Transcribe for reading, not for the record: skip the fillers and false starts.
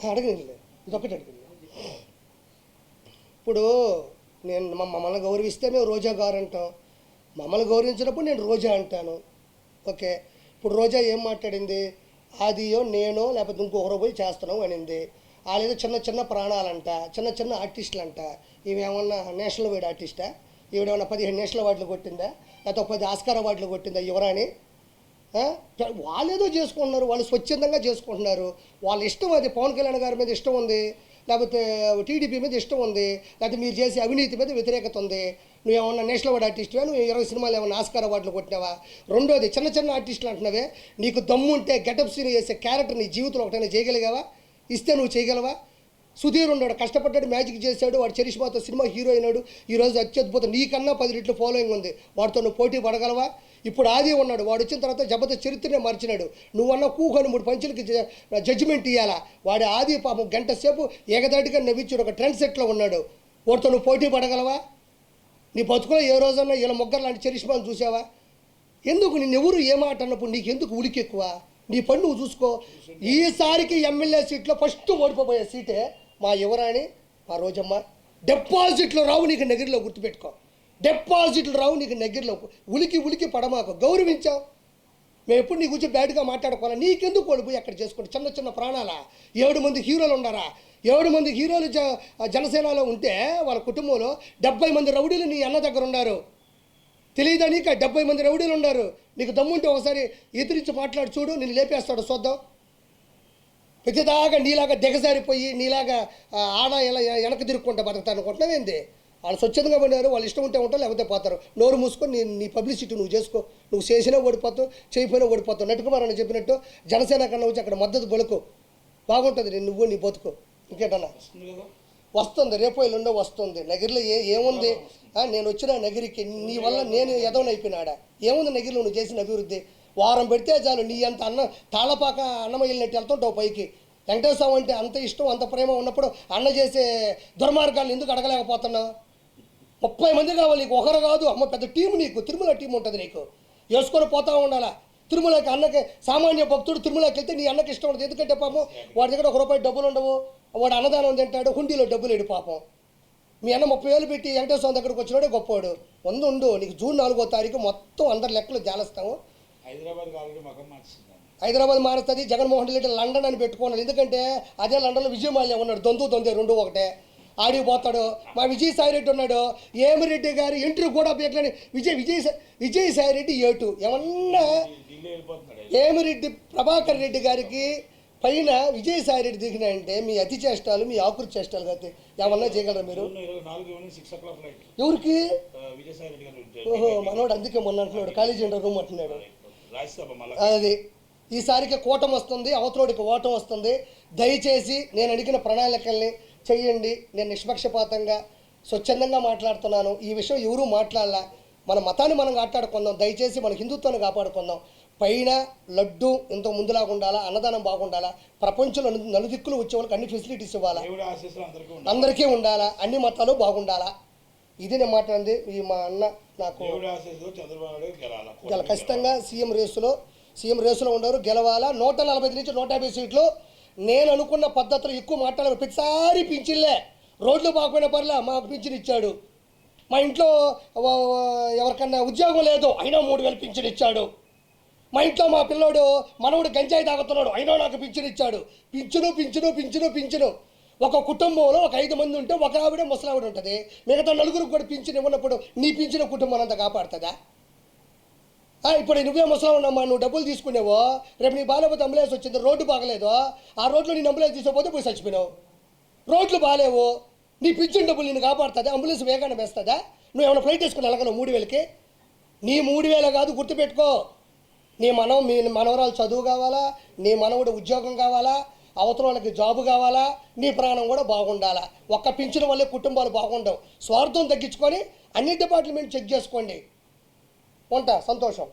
అడగండి, ఇదొక్కటి అడగండి. ఇప్పుడు నేను మమ్మల్ని గౌరవిస్తే మేము రోజా గారు అంటాం, మమ్మల్ని గౌరవించినప్పుడు నేను రోజా అంటాను. ఓకే, ఇప్పుడు రోజా ఏం మాట్లాడింది? ఆదియో నేనో లేకపోతే ఇంకొకరో పోయి చేస్తున్నాం అనింది. వాళ్ళేదో చిన్న చిన్న ప్రాణాలంట, చిన్న చిన్న ఆర్టిస్టులు అంట. ఇవేమన్నా నేషనల్ వైడ్ ఆర్టిస్టా? ఈవిడేమన్నా 15 నేషనల్ అవార్డులు కొట్టిందా, లేకపోతే 10 ఆస్కార్ అవార్డులు కొట్టిందా యువరాణి? వాళ్ళేదో చేసుకుంటున్నారు, వాళ్ళు స్వచ్ఛందంగా చేసుకుంటున్నారు. వాళ్ళ ఇష్టం. అది పవన్ కళ్యాణ్ గారి మీద ఇష్టం ఉంది, లేకపోతే టీడీపీ మీద ఇష్టం ఉంది, లేకపోతే మీరు చేసే అవినీతి మీద వ్యతిరేకత ఉంది. నువ్వేమన్నా నేషనల్ అవార్డు ఆర్టిస్టువా? నువ్వు 20 సినిమాలు ఏమన్నా ఆస్కార్ అవార్డులు కొట్టినావా? రెండోది, చిన్న చిన్న ఆర్టిస్టులు అంటున్నావే, నీకు దమ్ము ఉంటే గెటప్ సీన్ చేసే క్యారెక్టర్ నీ జీవితంలో ఒకటైనా చేయగలిగావా? ఇస్తే నువ్వు చేయగలవా? సుధీర్ ఉన్నాడు, కష్టపడ్డాడు, మ్యాజిక్ చేశాడు, వాడు చరిష్మాతో సినిమా హీరో అయినాడు, ఈరోజు అత్యద్భుతం, నీకన్నా 10 రెట్లు ఫాలోయింగ్ ఉంది, వాడితో నువ్వు పోటీ పడగలవా? ఇప్పుడు ఆది ఉన్నాడు, వాడు వచ్చిన తర్వాత జబర్దస్త్ చరిత్రనే మార్చినాడు. నువ్వన్నా కూకొని 3 పంచులకి జడ్జిమెంట్ ఇవ్వాలా? వాడి ఆది పాపం గంట సేపు ఏకదాటిగా నవ్వించాడు, ఒక ట్రెండ్ సెట్లో ఉన్నాడు, వాడితో నువ్వు పోటీ పడగలవా? నీ బతుకులో ఏ రోజన్నా ఇలా మొగ్గర్ లాంటి చరిష్మాను చూసావా? ఎందుకు నిన్నెవరు ఏ మాట అన్నప్పుడు నీకెందుకు ఉలికి ఎక్కువ? నీ పని నువ్వు చూసుకో. ఈసారికి ఎమ్మెల్యే సీట్లో ఫస్ట్ ఓడిపోయే సీటే మా యువరాణి, మా రోజమ్మ. డిపాజిట్లు రావు నీకు నగిరిలో, గుర్తుపెట్టుకో. డిపాజిట్లు రావు నీకు నగిరిలో. ఉలికి పడమాకు. గౌరవించావు. మేము ఎప్పుడు నీ గురించి బ్యాడ్గా మాట్లాడుకోవాలి. నీకెందుకు ఓడిపోయి అక్కడ చేసుకోండి? చిన్న చిన్న ప్రాణాలా? 7 మంది హీరోలు ఉన్నారా? 7 మంది హీరోలు జనసేనలో ఉంటే వాళ్ళ కుటుంబంలో 70 మంది రౌడీలు నీ అన్న దగ్గర ఉన్నారు. తెలియదా నీకు? 70 మంది రౌడీలు ఉన్నారు. నీకు దమ్ముంటే ఒకసారి ఎదిరించి మాట్లాడి చూడు, నేను లేపేస్తాడు చూద్దాం. ప్రతిదాకా నీలాగా దిగజారిపోయి నీలాగా ఆడ ఇలా వెనక తిరుక్కుంటా బతుకుతాను అనుకుంటున్నావేంది? వాళ్ళు స్వచ్ఛందంగా పడినారు, వాళ్ళు ఇష్టం ఉంటే ఉంటారు, లేకపోతే పోతారు. నోరు మూసుకొని నీ పబ్లిసిటీ నువ్వు చేసుకో. నువ్వు చేసినా ఓడిపోతావు, చేయకపోయినా ఓడిపోతావు. నటుకుమార్ అని చెప్పినట్టు జనసేన కన్నా వచ్చి అక్కడ మద్దతు బలుకు, బాగుంటుంది. నువ్వు నీ బతుకు. ఇంకేటన్నా వస్తుంది, రేపు ఎల్లుండో వస్తుంది. నగిరిలో ఏముంది? నేను వచ్చిన నగిరికి నీ వల్ల నేను ఎదవనైపోయినాడా? ఏముంది నగిరిలో నువ్వు చేసిన అభివృద్ధి? వారం పెడితే చాలు, నీ అంత తాళపాక అన్నం వెళ్ళినట్టు వెళ్తుంటావు పైకి. వెంకటేశ్వర అంటే అంత ఇష్టం, అంత ప్రేమ ఉన్నప్పుడు అన్న చేసే దుర్మార్గాలను ఎందుకు అడగలేకపోతున్నావు? 30 మంది కావాలి నీకు, ఒకరు కాదు. అమ్మ పెద్ద టీం నీకు, తిరుమల టీం ఉంటుంది నీకు, వేసుకొని పోతా ఉండాలా. తిరుమలకి అన్నకి సామాన్య భక్తుడు తిరుమలకి వెళ్తే నీ అన్నకి ఇష్టం ఉండదు. ఎందుకంటే పాపం వాడి దగ్గర 1 రూపాయి డబ్బులు ఉండవు, వాడు అన్నదానం తింటాడు, హుండీలో డబ్బులు ఏడు పాపం. మీ అన్న 30,000 పెట్టి వెంకటేశ్వర దగ్గరకు వచ్చినాడే గొప్పవాడు. ఉండు నీకు జూన్ 4వ తారీఖు మొత్తం అందరి లెక్కలు జాలస్తాము. హైదరాబాద్ మారుస్తుంది. జగన్మోహన్ రెడ్డి లండన్ అని పెట్టుకున్నాడు. ఎందుకంటే అదే లండన్లో విజయమాల్య ఉన్నాడు, దొందే 2 ఒకటే. ఆడికి పోతాడు. మా విజయసాయి రెడ్డి ఉన్నాడు, ఏమిరెడ్డి గారి ఎంట్రీ కూడా బీకలేని విజయసాయి రెడ్డి ఏటు. ఏమన్నా ఏమిరెడ్డి ప్రభాకర్ రెడ్డి గారికి పైన విజయసాయి రెడ్డి దిగినాయంటే మీ అతి చేష్టాలు, మీ ఆకృతి చేష్టాలు కాబట్టి ఏమన్నా చేయగలరా మీరు? ఎవరికి? ఓహో, మనోడు అందుకే మొన్న అంటున్నాడు కాలేజీ రూమ్ అంటున్నాడు. అది ఈసారికి కూటమి వస్తుంది, అవతలోడికి ఓటం వస్తుంది. దయచేసి నేను అడిగిన ప్రణాళికల్ని చెయ్యండి. నేను నిష్పక్షపాతంగా స్వచ్ఛందంగా మాట్లాడుతున్నాను. ఈ విషయం ఎవరూ మాట్లాడాల. మన మతాన్ని మనం కాపాడుకుందాం. దయచేసి మన హిందుత్వాన్ని కాపాడుకుందాం. పైన లడ్డు ఇంత ముందులాగా ఉండాలా, అన్నదానం బాగుండాలా, ప్రపంచంలో నలుదిక్కులు వచ్చే వాళ్ళకి అన్ని ఫెసిలిటీస్ ఇవ్వాలా, అందరికీ ఉండాలా, అన్ని మతాలు బాగుండాలా. ఇది నేను మాట్లాడింది. ఈ మా అన్న నాకు ఖచ్చితంగా సీఎం రేసులో ఉండరు, గెలవాలా. 140 నుంచి 150 సీట్లు. నేను అనుకున్న పద్ధతులు ఎక్కువ మాట్లాడాలి. ప్రతిసారి పింఛన్లే, రోడ్లు బాగుపోయిన పర్లే మాకు పింఛన్ ఇచ్చాడు. మా ఇంట్లో ఎవరికన్నా ఉద్యోగం లేదు అయినా 3,000 పింఛన్ ఇచ్చాడు. మా ఇంట్లో మా పిల్లోడు మనవుడు గంజాయి తాగుతున్నాడు అయినా నాకు పింఛన్ ఇచ్చాడు. పింఛను. ఒక కుటుంబంలో ఒక 5 మంది ఉంటే ఒక ఆవిడ ముసలావిడ ఉంటుంది. మిగతా 4 కూడా పింఛన్ ఇవ్వనప్పుడు నీ పింఛన్ కుటుంబం అంతా కాపాడుతుందా? ఇప్పుడు నువ్వే ముసలా ఉన్నామా, నువ్వు డబ్బులు తీసుకునేవో, రేపు నీ బాగాలేకపోతే అంబులెన్స్ వచ్చింది, రోడ్డు బాగలేదు, ఆ రోడ్లో నేను అంబులెన్స్ తీసుకోపోతే పోయి చచ్చిపోయినావు. రోడ్లు బాగాలేవు, నీ పింఛన్ డబ్బులు నేను కాపాడుతుందా? అంబులెన్స్ వేగానే వేస్తుందా? నువ్వు ఏమైనా ఫ్లైట్ వేసుకుని వెళ్ళగలవు 3,000కి? నీ 3,000 కాదు, గుర్తుపెట్టుకో. మీ మనవరాలు చదువు కావాలా, నీ మనవుడు ఉద్యోగం కావాలా, అవతల వాళ్ళకి జాబు కావాలా, నీ ప్రాణం కూడా బాగుండాలా. ఒక్క పింఛన్ వల్లే కుటుంబాలు బాగుండవు. స్వార్థం తగ్గించుకొని అన్ని డిపార్ట్మెంట్ చెక్ చేసుకోండి. ఉంటా. సంతోషం.